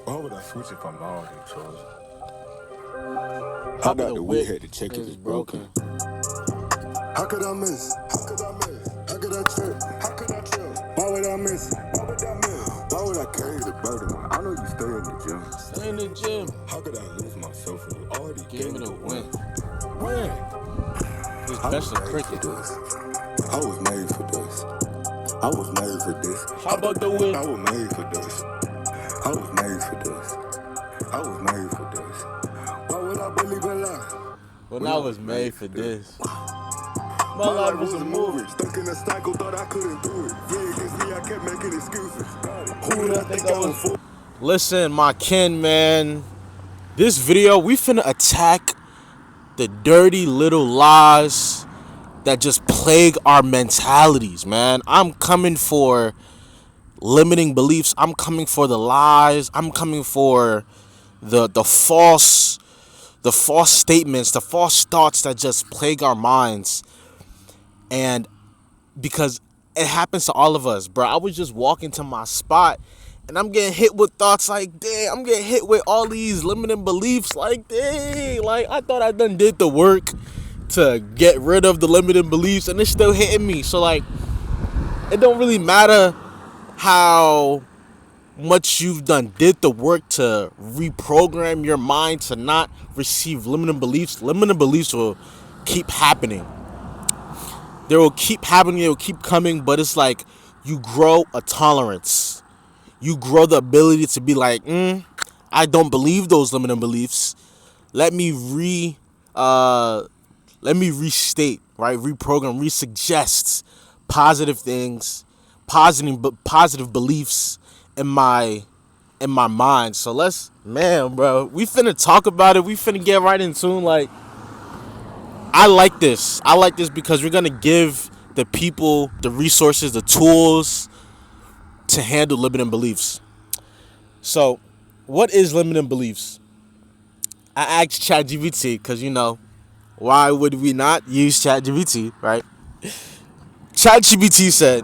Why would I switch if I'm already chosen? I got the whip, had to check if it's broken. How could I miss? How could I miss? How could I trip? How could I trip? Why would I miss? Why would I miss? Why would I carry the burden when I know you stay in the gym? Stay in the gym. How could I lose myself when you already Gave me the win. Win. This I best was of made cricket. for this. I was made for this. I was made for this. How about the win? I was made for this. I was made for this. I was made for this. Why would I believe a lie? When I was made for this. My life was a movie. Stuck in a cycle, thought I couldn't do it. Yeah, against me, I kept making excuses. Who would I think I was for? Listen, my kin, man. This video, we finna attack the dirty little lies that just plague our mentalities, man. I'm coming for limiting beliefs. I'm coming for the lies. I'm coming for the false statements, the false thoughts that just plague our minds. And because it happens to all of us, bro. I was just walking to my spot and I'm getting hit with thoughts like, dang, I'm getting hit with all these limiting beliefs like, dang, like I thought I done did the work to get rid of the limiting beliefs and it's still hitting me. So like, it don't really matter how much you've did the work to reprogram your mind to not receive limiting beliefs. Limiting beliefs will keep happening. They will keep happening. They will keep coming. But it's like you grow a tolerance. You grow the ability to be like, I don't believe those limiting beliefs. Let me restate, right? Reprogram, resuggest positive things, positive beliefs in my mind. So bro, we finna talk about it. We finna get right in tune. Like, I like this. I like this because we're gonna give the people the resources, the tools to handle limiting beliefs. So, what is limiting beliefs? I asked ChatGPT because why would we not use ChatGPT, right? ChatGPT said,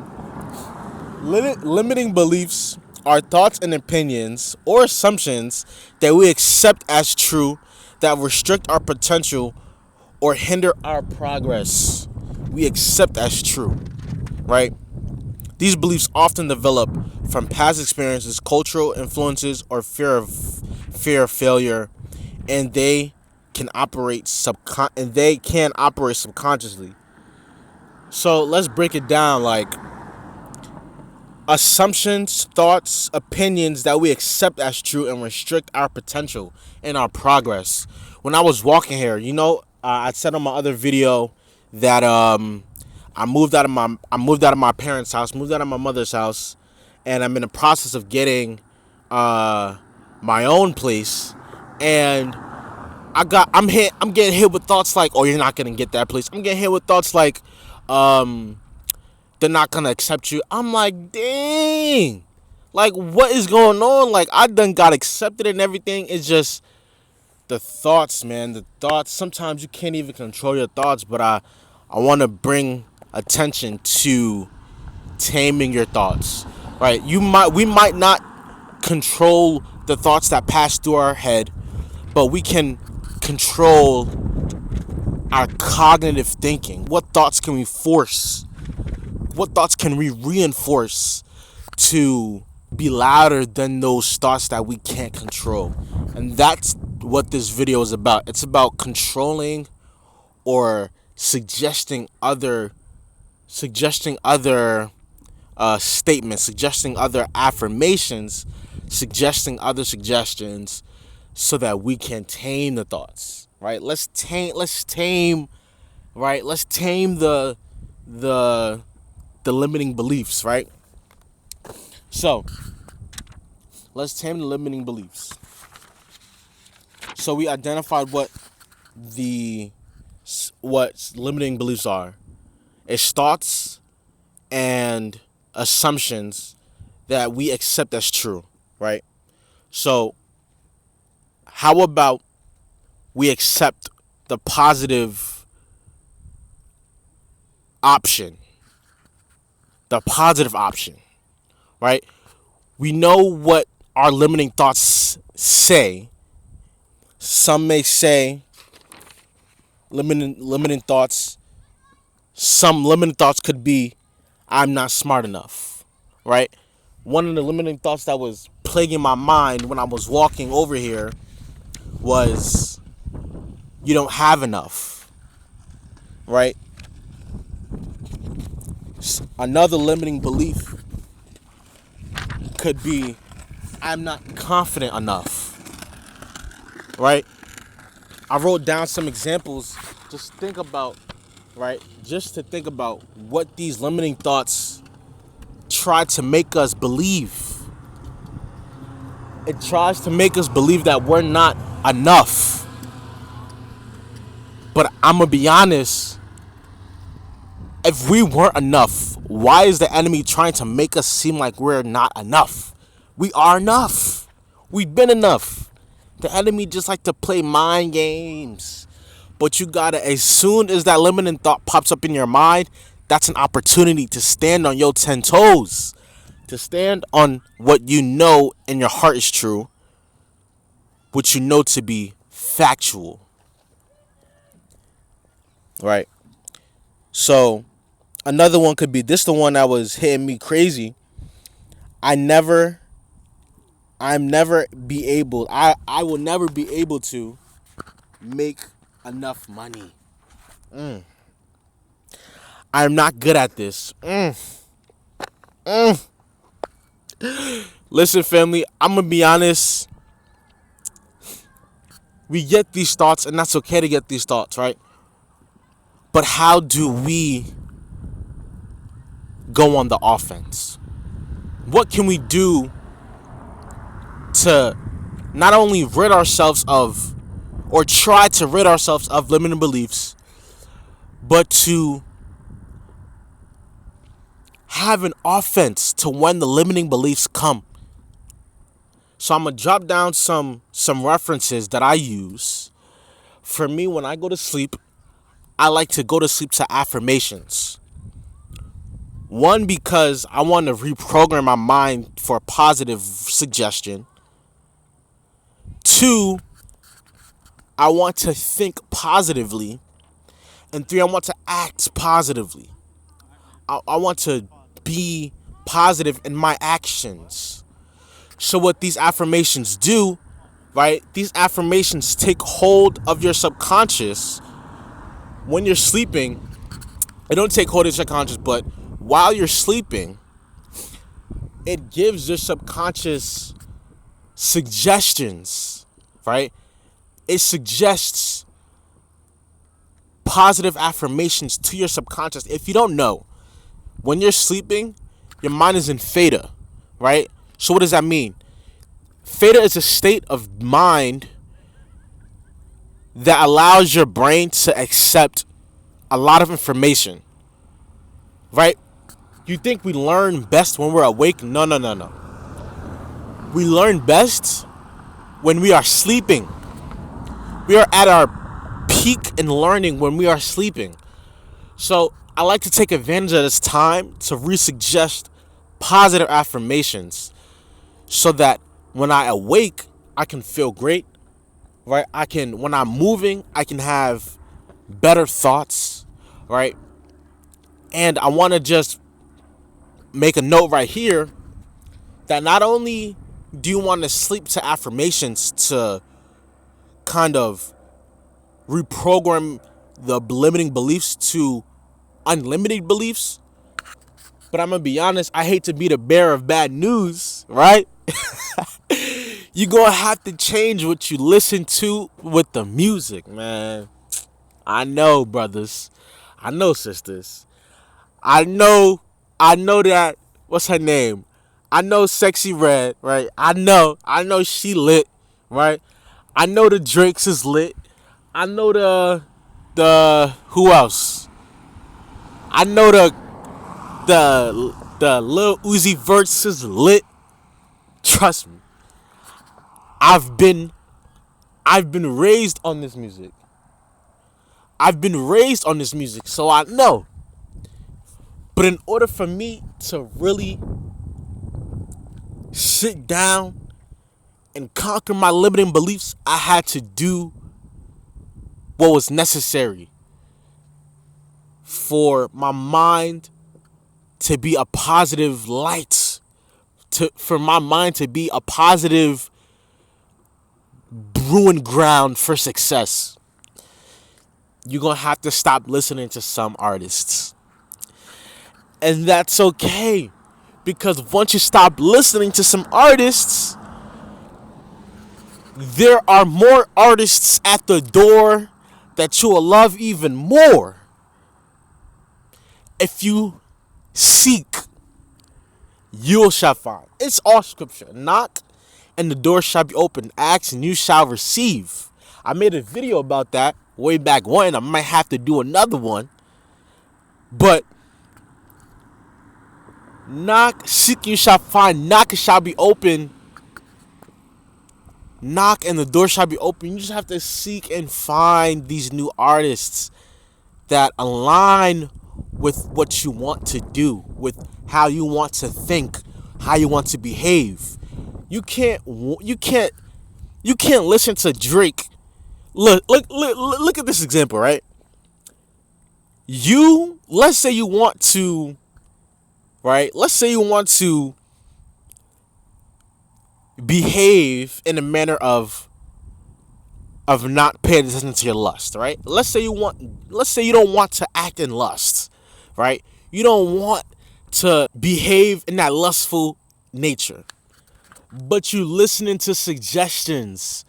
limiting beliefs are thoughts and opinions or assumptions that we accept as true that restrict our potential or hinder our progress. We accept as true, right? These beliefs often develop from past experiences, cultural influences, or fear of failure, and they can operate subconsciously. So let's break it down. Like, assumptions, thoughts, opinions that we accept as true and restrict our potential and our progress. When I was walking here, I said on my other video that I moved out of my parents' house, moved out of my mother's house, and I'm in the process of getting my own place. And I'm getting hit with thoughts like, oh, you're not gonna get that place. I'm getting hit with thoughts like, they're not gonna accept you. I'm like, dang, like, what is going on? Like, I done got accepted and everything. It's just the thoughts, man. The thoughts. Sometimes you can't even control your thoughts, but I want to bring attention to taming your thoughts. Right? We might not control the thoughts that pass through our head, but we can control our cognitive thinking. What thoughts can we force? What thoughts can we reinforce to be louder than those thoughts that we can't control? And that's what this video is about. It's about controlling or suggesting other statements, suggesting other affirmations, suggesting other suggestions, so that we can tame the thoughts. Right? Let's tame the limiting beliefs, right? So, let's tame the limiting beliefs. So we identified what limiting beliefs are. It's thoughts and assumptions that we accept as true, right? So, how about we accept the positive option? The positive option, right? We know what our limiting thoughts say. Some may say limiting thoughts. Some limiting thoughts could be, I'm not smart enough, right? One of the limiting thoughts that was plaguing my mind when I was walking over here was, you don't have enough, right? Another limiting belief could be, I'm not confident enough, right? I wrote down some examples. Just think about, right? Just to think about what these limiting thoughts try to make us believe. It tries to make us believe that we're not enough. But I'm going to be honest, if we weren't enough, why is the enemy trying to make us seem like we're not enough? We are enough. We've been enough. The enemy just like to play mind games. But you gotta, as soon as that limiting thought pops up in your mind, that's an opportunity to stand on your 10 toes. To stand on what you know in your heart is true, what you know to be factual. Right? So, another one could be, this the one that was hitting me crazy. I will never be able to make enough money. I'm not good at this. Listen, family, I'm gonna be honest. We get these thoughts, and that's okay to get these thoughts, right? But how do we go on the offense? What can we do to not only rid ourselves of, or try to rid ourselves of limiting beliefs, but to have an offense to when the limiting beliefs come? So I'm gonna drop down some references that I use. For me, when I go to sleep, I like to go to sleep to affirmations. One, because I want to reprogram my mind for a positive suggestion. Two, I want to think positively. And three, I want to act positively. I want to be positive in my actions. So what these affirmations do, right? These affirmations take hold of your subconscious when you're sleeping. It don't take hold of your subconscious, but while you're sleeping, it gives your subconscious suggestions, right? It suggests positive affirmations to your subconscious. If you don't know, when you're sleeping, your mind is in theta, right? So what does that mean? Theta is a state of mind that allows your brain to accept a lot of information, right? You think we learn best when we're awake? No. We learn best when we are sleeping. We are at our peak in learning when we are sleeping. So I like to take advantage of this time to resuggest positive affirmations so that when I awake, I can feel great, right? When I'm moving, I can have better thoughts, right? And I want to just make a note right here that not only do you want to sleep to affirmations to kind of reprogram the limiting beliefs to unlimited beliefs, but I'm going to be honest, I hate to be the bearer of bad news, right? You're going to have to change what you listen to with the music, man. I know, brothers. I know, sisters. I know that, what's her name? I know Sexy Red, right? I know she lit, right? I know the Drakes is lit. I know who else? I know the Lil Uzi Verts is lit. Trust me. I've been raised on this music. So I know. But in order for me to really sit down and conquer my limiting beliefs, I had to do what was necessary for my mind to be a positive light, for my mind to be a positive brewing ground for success. You're going to have to stop listening to some artists. And that's okay. Because once you stop listening to some artists, there are more artists at the door that you will love even more. If you seek, you shall find. It's all scripture. Knock, and the door shall be opened. Ask, and you shall receive. I made a video about that way back when. I might have to do another one. But knock, seek, you shall find. Knock, it shall be open. Knock, and the door shall be open. You just have to seek and find these new artists that align with what you want to do, with how you want to think, how you want to behave. You can't listen to Drake. Look at this example, right? Let's say you want to behave in a manner of not paying attention to your lust, right? Let's say you don't want to act in lust, right? You don't want to behave in that lustful nature. But you listening to suggestions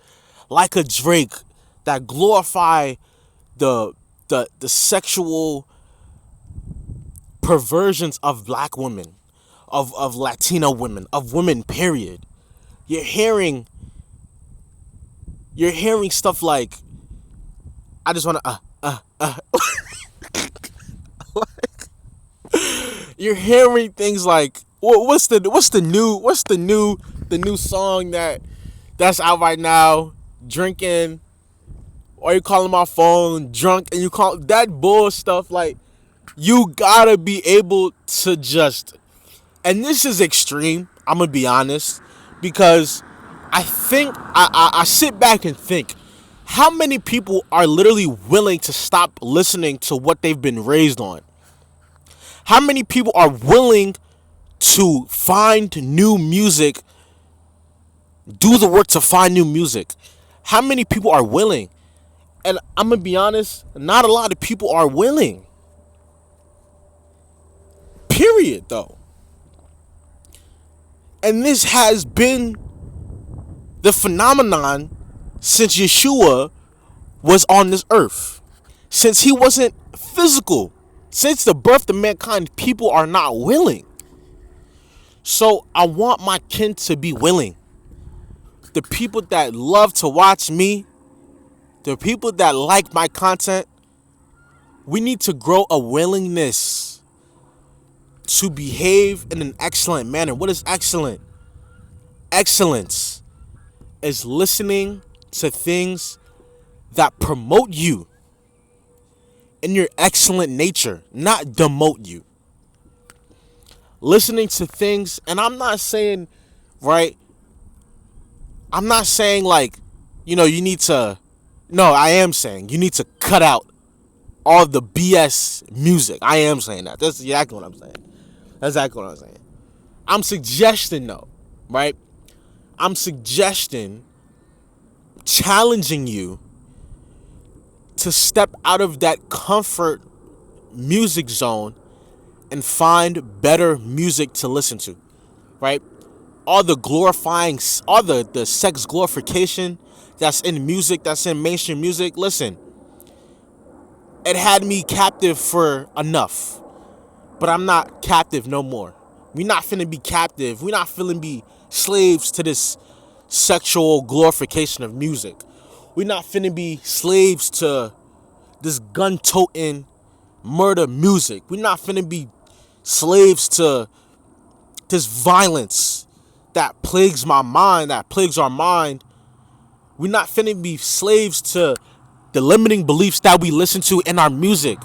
like a Drake that glorify the sexual perversions of black women, of Latino women, of women, period. You're hearing stuff like, I just want to You're hearing things like, what's the new song that's out right now? Drinking, or you calling my phone drunk, and you call that bull stuff. Like, you gotta be able to just, and this is extreme, I'm gonna be honest, because I think I sit back and think, how many people are literally willing to stop listening to what they've been raised on? How many people are willing to find new music, do the work to find new music? How many people are willing? And I'm going to be honest, not a lot of people are willing. Period, though. And this has been the phenomenon since Yeshua was on this earth. Since he wasn't physical. Since the birth of mankind, people are not willing. So I want my kin to be willing. The people that love to watch me, the people that like my content, we need to grow a willingness to behave in an excellent manner. What is excellent? Excellence is listening to things that promote you in your excellent nature, not demote you. Listening to things, and I'm not saying, right, I'm not saying like, you need to, no, I am saying you need to cut out all the BS music. I am saying that. That's exactly what I'm saying. I'm suggesting though, right? I'm suggesting, challenging you to step out of that comfort music zone and find better music to listen to, right? All the glorifying, all the sex glorification that's in music, that's in mainstream music, listen, it had me captive for enough, but I'm not captive no more. We not finna be captive. We not finna be slaves to this sexual glorification of music. We not finna be slaves to this gun-toting murder music. We not finna be slaves to this violence that plagues my mind, that plagues our mind. We not finna be slaves to the limiting beliefs that we listen to in our music.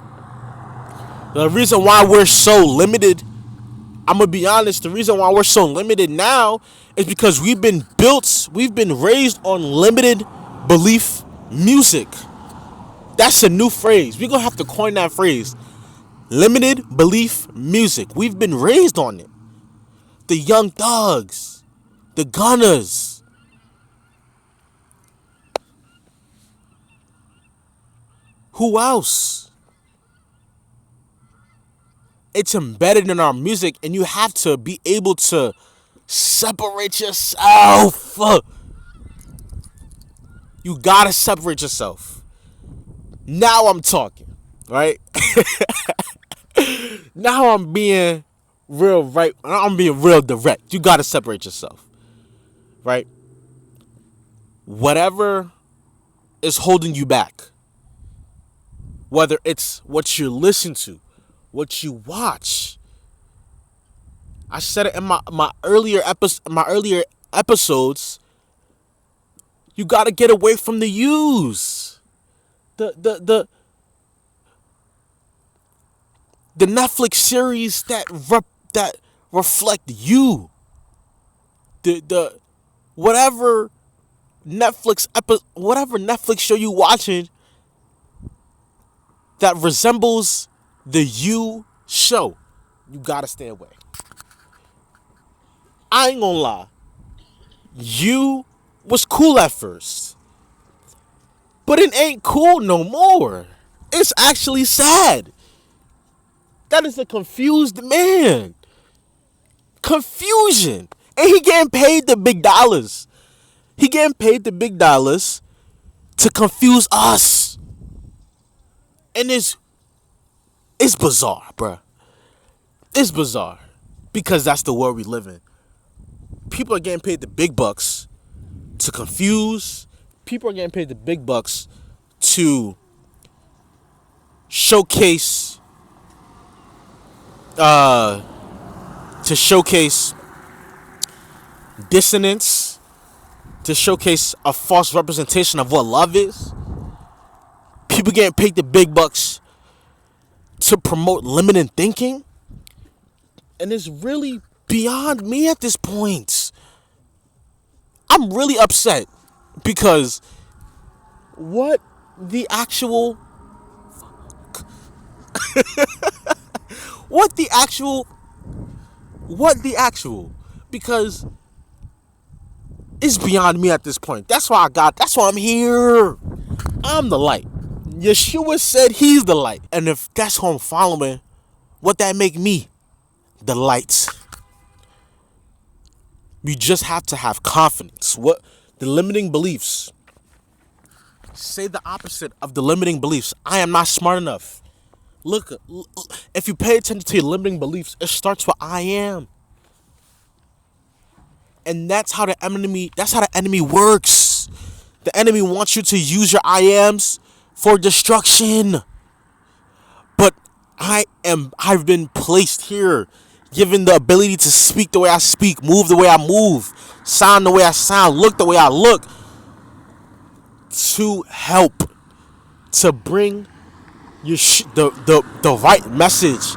The reason why we're so limited I'm gonna be honest, the reason why we're so limited now is because we've been raised on limited belief music. That's a new phrase. We're gonna have to coin that phrase. Limited belief music. We've been raised on it. The Young Thugs, the Gunners. Who else? It's embedded in our music, and you have to be able to separate yourself. You gotta separate yourself. Now I'm talking, right? Now I'm being real, right? I'm being real direct. You gotta separate yourself, right? Whatever is holding you back, whether it's what you listen to, what you watch. I said it in my earlier episodes. You gotta get away from the use. The Netflix series that reflect you. The whatever whatever Netflix show you watching that resembles the you show, you gotta stay away. I ain't gonna lie. You was cool at first, but it ain't cool no more. It's actually sad. That is a confused man. Confusion. And he getting paid the big dollars. He getting paid the big dollars to confuse us. And it's bizarre, bruh. It's bizarre. Because that's the world we live in. People are getting paid the big bucks to confuse. People are getting paid the big bucks to showcase dissonance, to showcase a false representation of what love is. People getting paid the big bucks to promote limited thinking. And it's really beyond me at this point. I'm really upset because what the actual because it's beyond me at this point. That's why I'm here. I'm the light. Yeshua said he's the light. And if that's who I'm following, what that make me? The light. You just have to have confidence. What the limiting beliefs? Say the opposite of the limiting beliefs. I am not smart enough. Look, if you pay attention to your limiting beliefs, it starts with I am. And that's how the enemy works. The enemy wants you to use your I ams for destruction. But I've been placed here, given the ability to speak the way I speak, move the way I move, sound the way I sound, look the way I look, to help, to bring the right message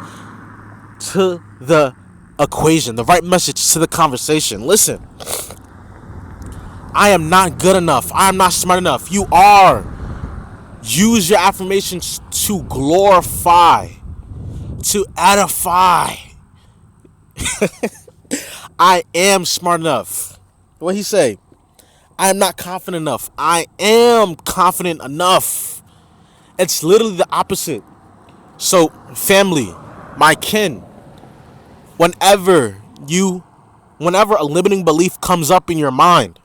to the equation, the right message to the conversation. Listen, I am not good enough. I am not smart enough. You are. Use your affirmations to glorify, to edify. I am smart enough. What he say? I am not confident enough. I am confident enough. It's literally the opposite. So, family, my kin, whenever a limiting belief comes up in your mind,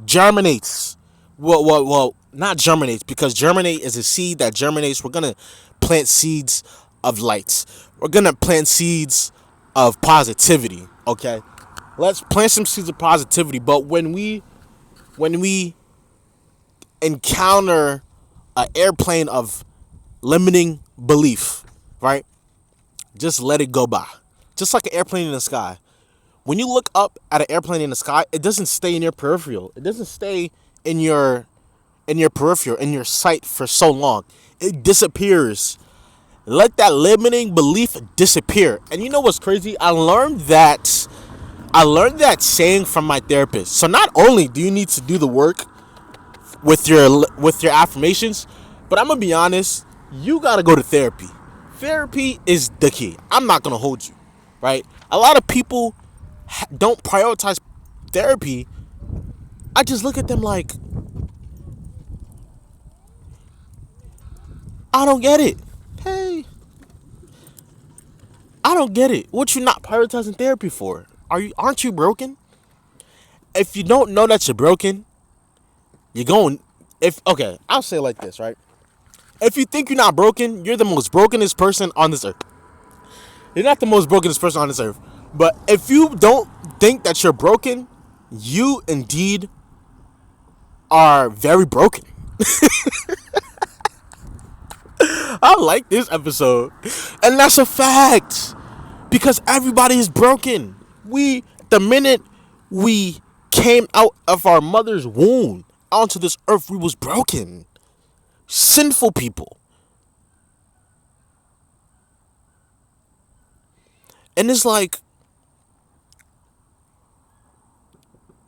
germinates. Well, not germinates, because germinate is a seed that germinates. We're gonna plant seeds of lights. We're gonna plant seeds of positivity. Okay, let's plant some seeds of positivity. But when we encounter an airplane of limiting belief, right? Just let it go by. Just like an airplane in the sky. When you look up at an airplane in the sky, it doesn't stay in your peripheral. It doesn't stay in your peripheral, in your sight for so long. It disappears Let that limiting belief disappear. And you know what's crazy? I learned that saying from my therapist. So not only do you need to do the work with your affirmations, but I'm gonna be honest, you gotta go to therapy. Therapy is the key. I'm not gonna hold you, right? A lot of people don't prioritize therapy. I just look at them like, I don't get it. Hey, I don't get it. What you not prioritizing therapy for? Aren't you broken? If you don't know that you're broken, you're going. If okay, I'll say it like this, right? If you think you're not broken, you're the most brokenest person on this earth. You're not the most brokenest person on this earth. But if you don't think that you're broken, you indeed are very broken. I like this episode. And that's a fact. Because everybody is broken. The minute we came out of our mother's womb onto this earth, we was broken. Sinful people. And it's like,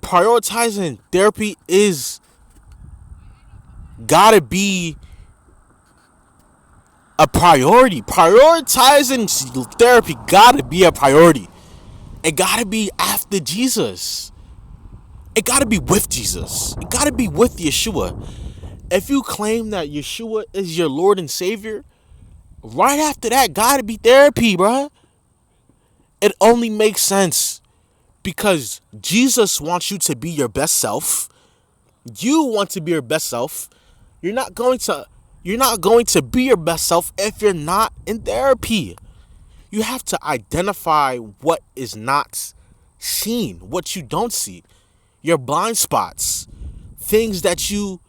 prioritizing therapy is gotta be a priority. Prioritizing therapy gotta be a priority. It gotta be after Jesus. It gotta be with Jesus. It gotta be with Yeshua. If you claim that Yeshua is your Lord and Savior, right after that gotta be therapy, bruh. It only makes sense because Jesus wants you to be your best self. You want to be your best self. You're not going to be your best self if you're not in therapy. You have to identify what is not seen, what you don't see, your blind spots, things that you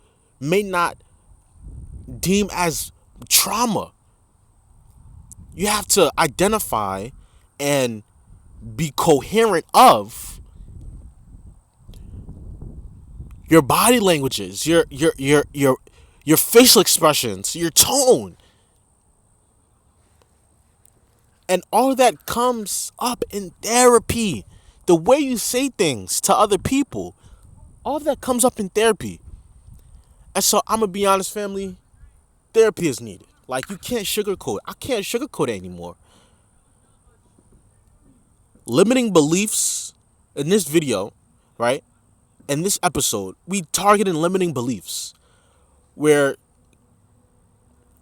may not deem as trauma. You have to identify and be coherent of your body languages, your facial expressions, your tone. And all of that comes up in therapy. The way you say things to other people, all of that comes up in therapy. And so I'm going to be honest, family, therapy is needed. Like, you can't sugarcoat it. I can't sugarcoat it anymore. Limiting beliefs in this video, right? In this episode, we targeted limiting beliefs. Where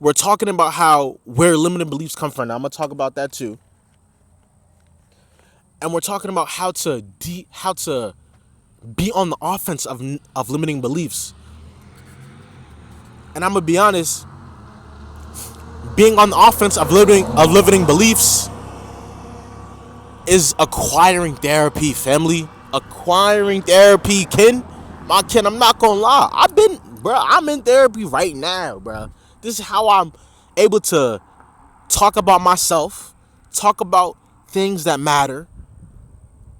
we're talking about where limiting beliefs come from. Now, I'm going to talk about that too. And we're talking about how to be on the offense of limiting beliefs. And I'm going to be honest, being on the offense of limiting beliefs is acquiring therapy, family. Acquiring therapy, Ken. My Ken, I'm not going to lie. I'm in therapy right now, bro. This is how I'm able to talk about myself, talk about things that matter.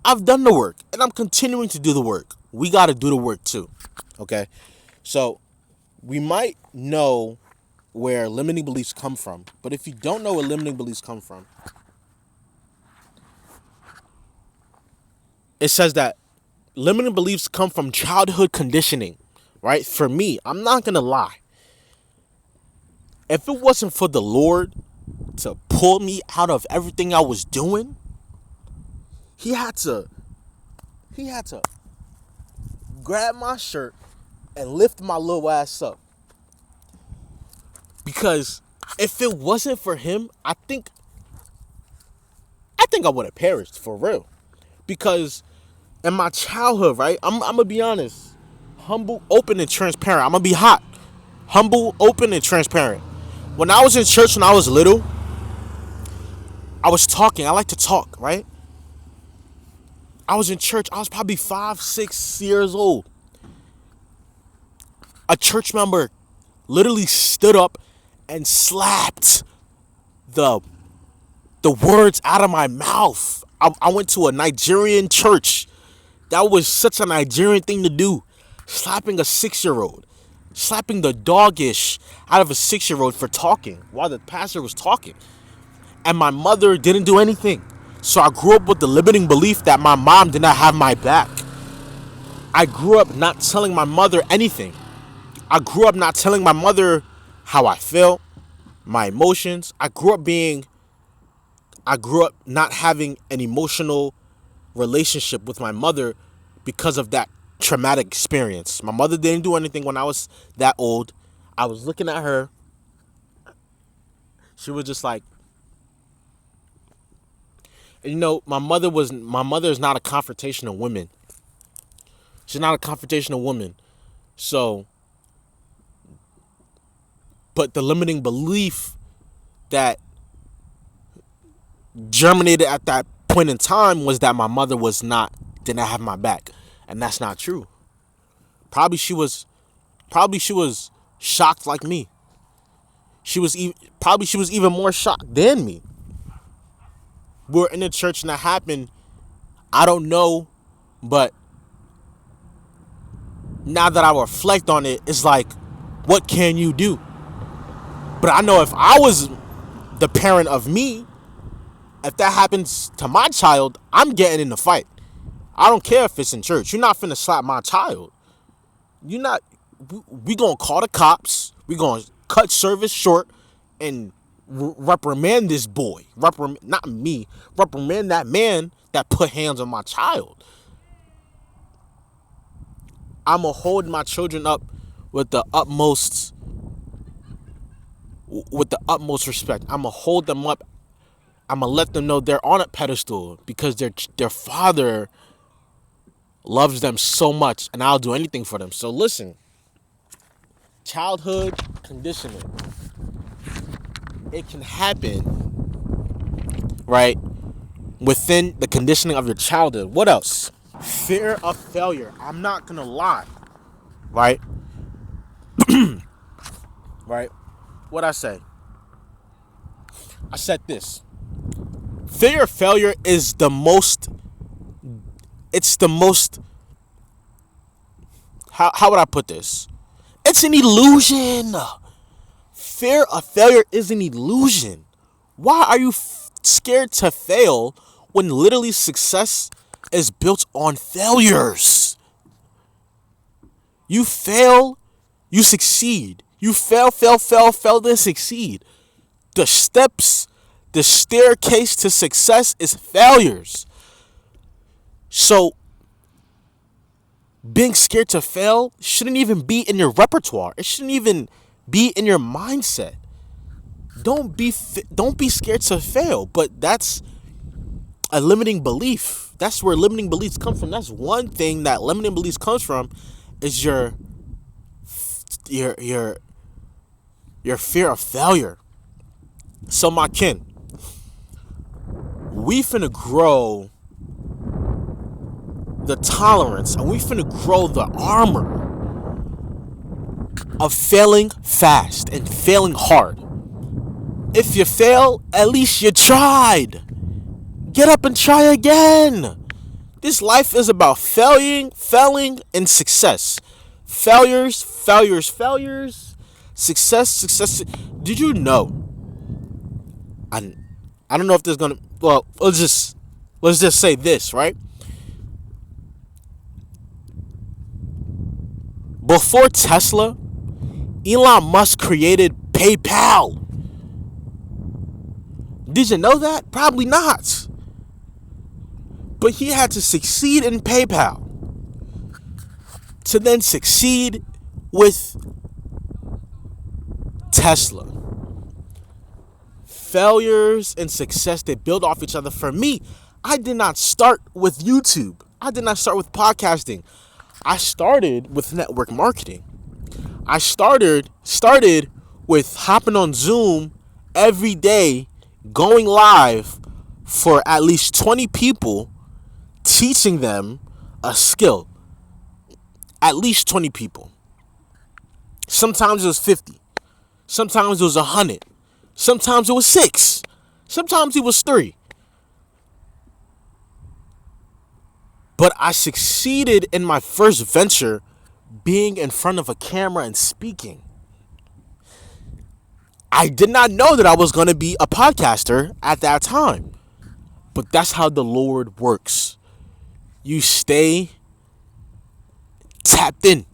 I've done the work, and I'm continuing to do the work. We got to do the work too, okay? So we might know where limiting beliefs come from, but if you don't know where limiting beliefs come from, it says that limiting beliefs come from childhood conditioning, right? For me, I'm not going to lie. If it wasn't for the Lord to pull me out of everything I was doing, he had to grab my shirt and lift my little ass up. Because if it wasn't for him, I think I would have perished, for real. Because in my childhood, right, I'm going to be honest, humble, open, and transparent. I'm going to be hot. Humble, open, and transparent. When I was in church when I was little, I was talking. I like to talk, right? I was in church. I was probably 5, 6 years old. A church member literally stood up and slapped the words out of my mouth. I went to a Nigerian church. That was such a Nigerian thing to do. Slapping a 6-year-old. slapping the doggish out of a 6-year-old for talking while the pastor was talking. And my mother didn't do anything. So I grew up with the limiting belief that my mom did not have my back. I grew up not telling my mother anything. I grew up not telling my mother how I felt, my emotions. I grew up not having an emotional relationship with my mother because of that traumatic experience. My mother didn't do anything when I was that old. I was looking at her. She was just like, my mother is not a confrontational woman. She's not a confrontational woman. So, but the limiting belief that germinated at that point in time was that my mother did not have my back. And that's not true. Probably she was shocked like me. She was even more shocked than me. We're in the church and that happened. I don't know, but now that I reflect on it, it's like, what can you do? But I know if I was the parent of me, if that happens to my child, I'm getting in the fight. I don't care if it's in church. You're not finna slap my child. We gonna call the cops. We gonna cut service short and reprimand this boy. Not me. Reprimand that man that put hands on my child. I'ma hold my children up with the utmost respect. I'ma hold them up. I'ma let them know they're on a pedestal because their father loves them so much, and I'll do anything for them. So listen, childhood conditioning. It can happen, right, within the conditioning of your childhood. What else? Fear of failure. I'm not gonna lie, right? Right? What'd I say? I said this. Fear of failure is the most, how would I put this? It's an illusion. Fear of failure is an illusion. Why are you scared to fail when literally success is built on failures? You fail, you succeed. You fail, then succeed. The staircase to success is failures. So, being scared to fail shouldn't even be in your repertoire. It shouldn't even be in your mindset. Don't be scared to fail. But that's a limiting belief. That's where limiting beliefs come from. That's one thing that limiting beliefs comes from, is your fear of failure. So my kin, we finna grow the tolerance, and we finna grow the armor of failing fast and failing hard. If you fail, at least you tried. Get up and try again. This life is about failing, and success. Failures. Success. Did you know? I don't know if there's gonna. Well, let's just say this, right? Before Tesla, Elon Musk created PayPal. Did you know that? Probably not. But he had to succeed in PayPal to then succeed with Tesla. Failures and success, they build off each other. For me, I did not start with YouTube. I did not start with podcasting. I started with network marketing. I started with hopping on Zoom every day, going live for at least 20 people, teaching them a skill. At least 20 people. Sometimes it was 50. Sometimes it was 100. Sometimes it was 6. Sometimes it was 3. But I succeeded in my first venture being in front of a camera and speaking. I did not know that I was going to be a podcaster at that time. But that's how the Lord works. You stay tapped in.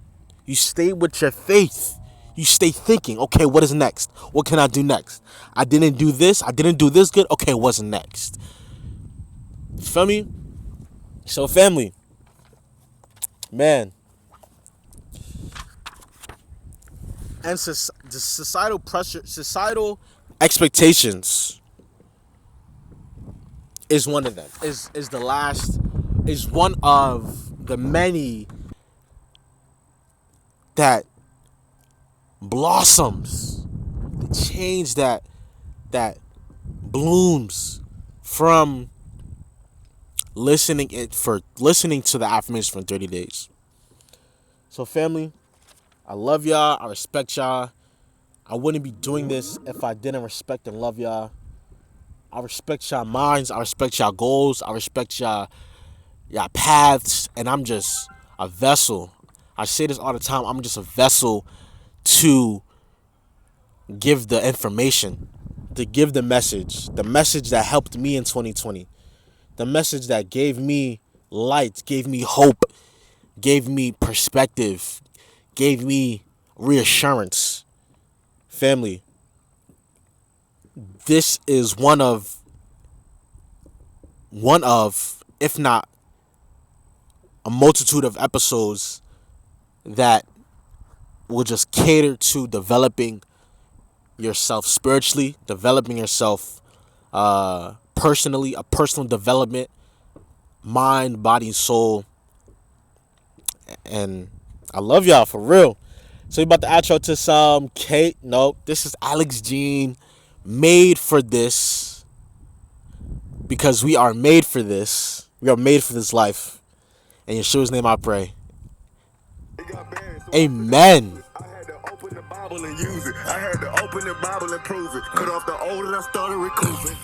You stay with your faith. You stay thinking, okay, what is next? What can I do next? I didn't do this. I didn't do this good. Okay, what's next? Feel me? So, family, man. And the societal pressure, societal expectations is one of them. Is one of the many that blossoms, the change that blooms from listening to the affirmations for 30 days. So, family, I love y'all. I respect y'all. I wouldn't be doing this if I didn't respect and love y'all. I respect y'all minds. I respect y'all goals. I respect y'all paths. And I'm just a vessel. I say this all the time. I'm just a vessel to give the information, to give the message that helped me in 2020, the message that gave me light, gave me hope, gave me perspective, gave me reassurance. Family, this is one of, if not a multitude of episodes that will just cater to developing yourself spiritually, developing yourself personally, a personal development, mind, body, soul. And I love y'all for real. So we about to outro to some Kate. No, this is Alex Jean, made for this, because we are made for this. We are made for this life. In Yeshua's name I pray. Amen. I had to open the Bible and use it. I had to open the Bible and prove it. Cut off the old and I started recouping.